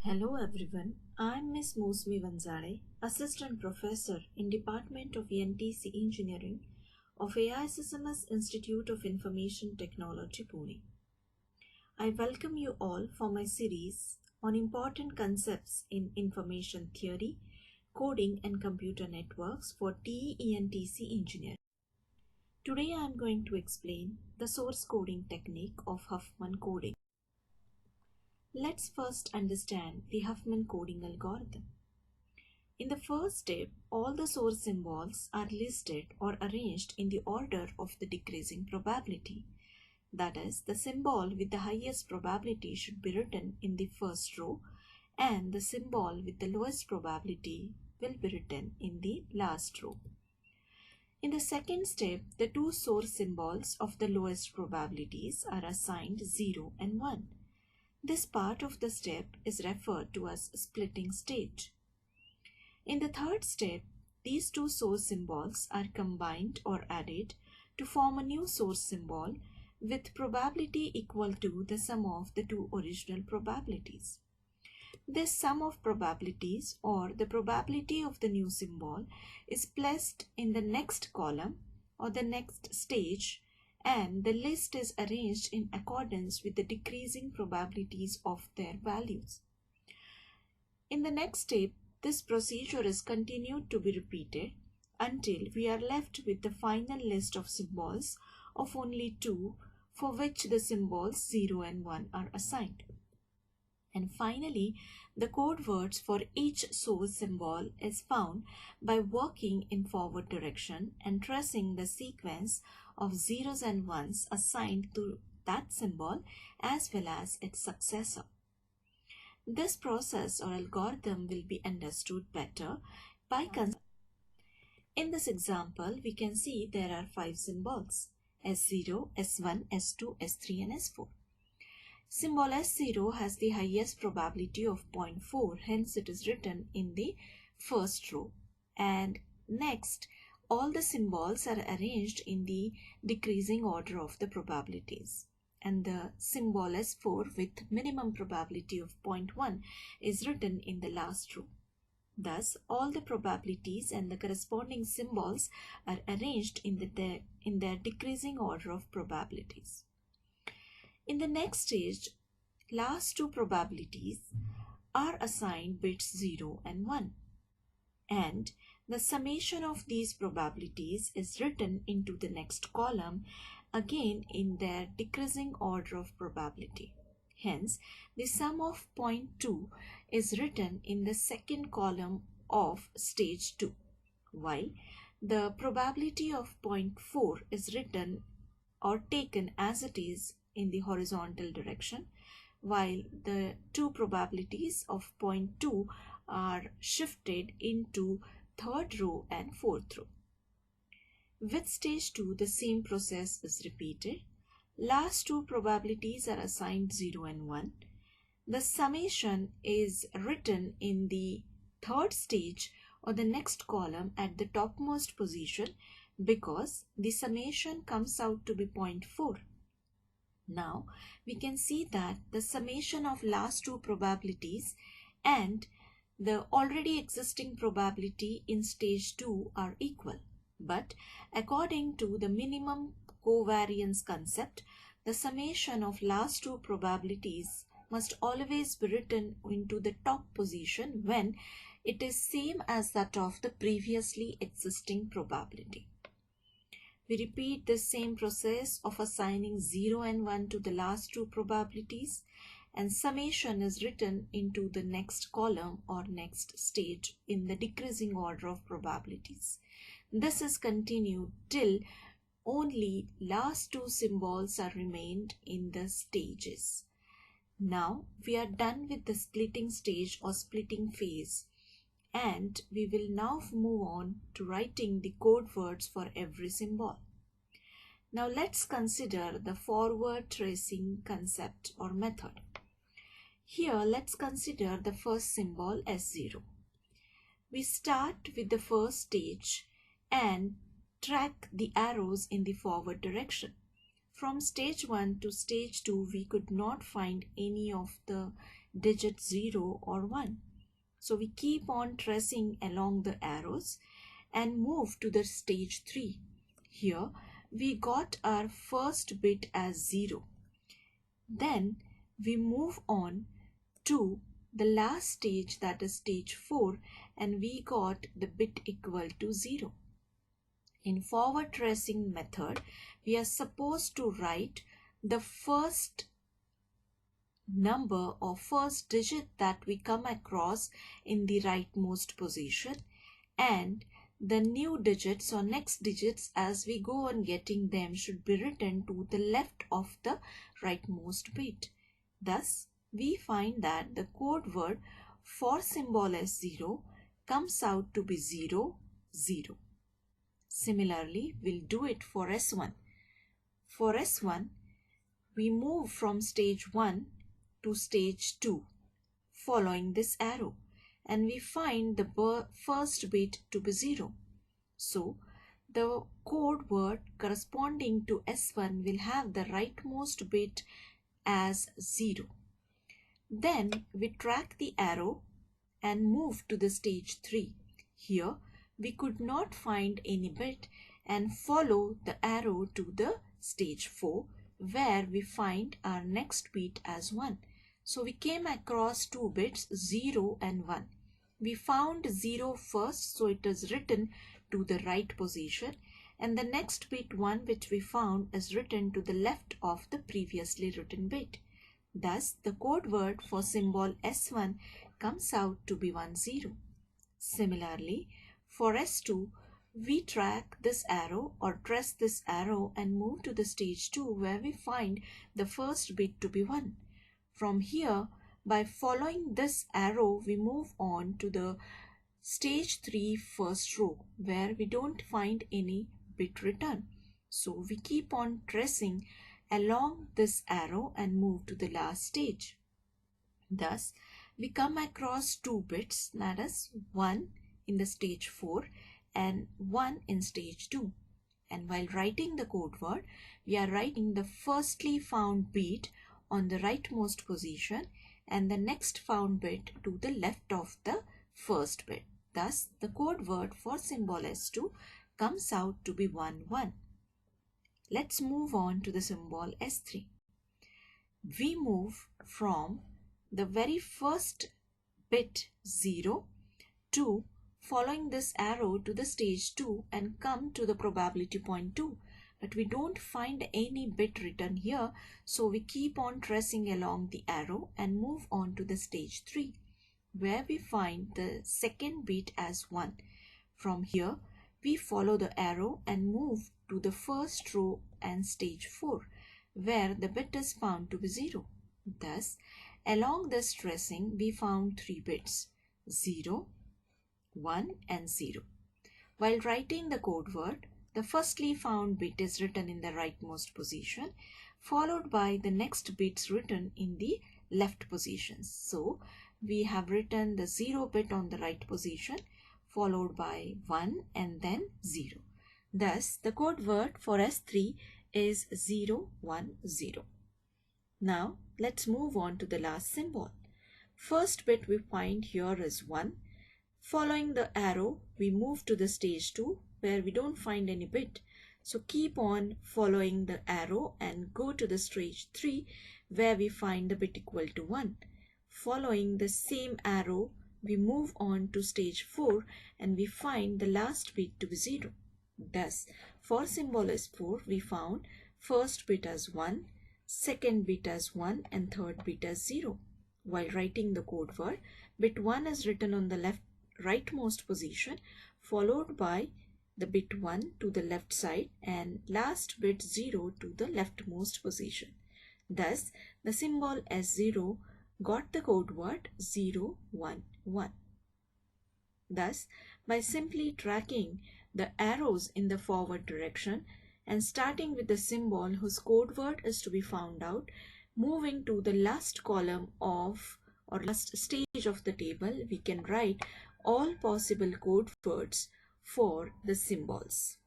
Hello everyone, I'm Miss Mousami Vanjale, Assistant Professor in Department of E&TC Engineering of ITCCN Institute of Information Technology, Pune. I welcome you all for my series on important concepts in information theory, coding and computer networks for TE/E&TC engineering. Today I am going to explain the source coding technique of Huffman coding. Let's first understand the Huffman coding algorithm. In the first step, all the source symbols are listed or arranged in the order of the decreasing probability. That is, the symbol with the highest probability should be written in the first row, and the symbol with the lowest probability will be written in the last row. In the second step, the two source symbols of the lowest probabilities are assigned 0 and 1. This part of the step is referred to as splitting stage. In the third step, these two source symbols are combined or added to form a new source symbol with probability equal to the sum of the two original probabilities. This sum of probabilities, or the probability of the new symbol, is placed in the next column or the next stage, and the list is arranged in accordance with the decreasing probabilities of their values. In the next step, this procedure is continued to be repeated until we are left with the final list of symbols of only two, for which the symbols 0 and 1 are assigned. And finally, the code words for each source symbol is found by working in forward direction and tracing the sequence of zeros and ones assigned to that symbol as well as its successor. This process or algorithm will be understood better by in this example, we can see there are 5 symbols: S0, S1, S2, S3 and S4. Symbol S0 has the highest probability of 0.4, hence it is written in the first row. And next, all the symbols are arranged in the decreasing order of the probabilities. And the symbol S4 with minimum probability of 0.1 is written in the last row. Thus, all the probabilities and the corresponding symbols are arranged in their decreasing order of probabilities. In the next stage, last two probabilities are assigned bits 0 and 1, and the summation of these probabilities is written into the next column, again in their decreasing order of probability. Hence, the sum of 0.2 is written in the second column of stage 2, while the probability of 0.4 is written or taken as it is in the horizontal direction, while the two probabilities of 0.2 are shifted into third row and fourth row. With stage 2, the same process is repeated. Last two probabilities are assigned 0 and 1. The summation is written in the third stage or the next column at the topmost position because the summation comes out to be 0.4. Now, we can see that the summation of last two probabilities and the already existing probability in stage 2 are equal. But according to the minimum covariance concept, the summation of last two probabilities must always be written into the top position when it is same as that of the previously existing probability. We repeat the same process of assigning 0 and 1 to the last two probabilities, and summation is written into the next column or next stage in the decreasing order of probabilities. This is continued till only last two symbols are remained in the stages. Now we are done with the splitting stage or splitting phase, and we will now move on to writing the code words for every symbol. Now let's consider the forward tracing concept or method. Here let's consider the first symbol S0. We start with the first stage and track the arrows in the forward direction. From stage 1 to stage 2, we could not find any of the digits 0 or 1. So we keep on tracing along the arrows and move to the stage 3. Here we got our first bit as 0. Then we move on to the last stage, that is stage 4, and we got the bit equal to 0. In forward tracing method, we are supposed to write the first number or first digit that we come across in the rightmost position, and the new digits or next digits as we go on getting them should be written to the left of the rightmost bit. Thus, we find that the code word for symbol S0 comes out to be 0, 0. Similarly, we'll do it for S1. For S1, we move from stage 1 to stage 2 following this arrow, and we find the first bit to be 0. So, the code word corresponding to S1 will have the rightmost bit as 0. Then we track the arrow and move to the stage 3. Here we could not find any bit and follow the arrow to the stage 4, where we find our next bit as 1. So we came across two bits 0 and 1. We found 0 first, so it is written to the right position, and the next bit 1 which we found is written to the left of the previously written bit. Thus the code word for symbol S1 comes out to be 10. Similarly, for S2, we track this arrow or trace this arrow and move to the stage 2, where we find the first bit to be 1. From here, by following this arrow, we move on to the stage 3 first row, where we don't find any bit return. So we keep on tracing along this arrow and move to the last stage. Thus, we come across two bits, that is 1 in the stage 4 and 1 in stage 2. And while writing the code word, we are writing the firstly found bit on the rightmost position and the next found bit to the left of the first bit. Thus, the code word for symbol S2 comes out to be 1, 1. Let's move on to the symbol S3. We move from the very first bit 0 to following this arrow to the stage 2 and come to the probability point 2. But we don't find any bit written here, so we keep on tracing along the arrow and move on to the stage 3, where we find the second bit as 1. From here, we follow the arrow and move to the first row and stage 4, where the bit is found to be 0. Thus, along this tracing, we found 3 bits, 0, 1 and 0. While writing the code word, the firstly found bit is written in the rightmost position, followed by the next bits written in the left position. So, we have written the 0 bit on the right position, followed by 1 and then 0. Thus, the code word for S3 is 0, 1, 0. Now, let's move on to the last symbol. First bit we find here is 1. Following the arrow, we move to the stage 2, where we don't find any bit. So keep on following the arrow and go to the stage 3, where we find the bit equal to 1. Following the same arrow, we move on to stage 4 and we find the last bit to be 0. Thus, for symbol S4, we found first bit as 1, second bit as 1 and third bit as 0. While writing the code word, bit 1 is written on the rightmost position, followed by the bit 1 to the left side and last bit 0 to the leftmost position. Thus, the symbol S0 got the code word 0, 1, 1. Thus, by simply tracking the arrows in the forward direction and starting with the symbol whose code word is to be found out, moving to the last column of or last stage of the table, we can write all possible code words for the symbols.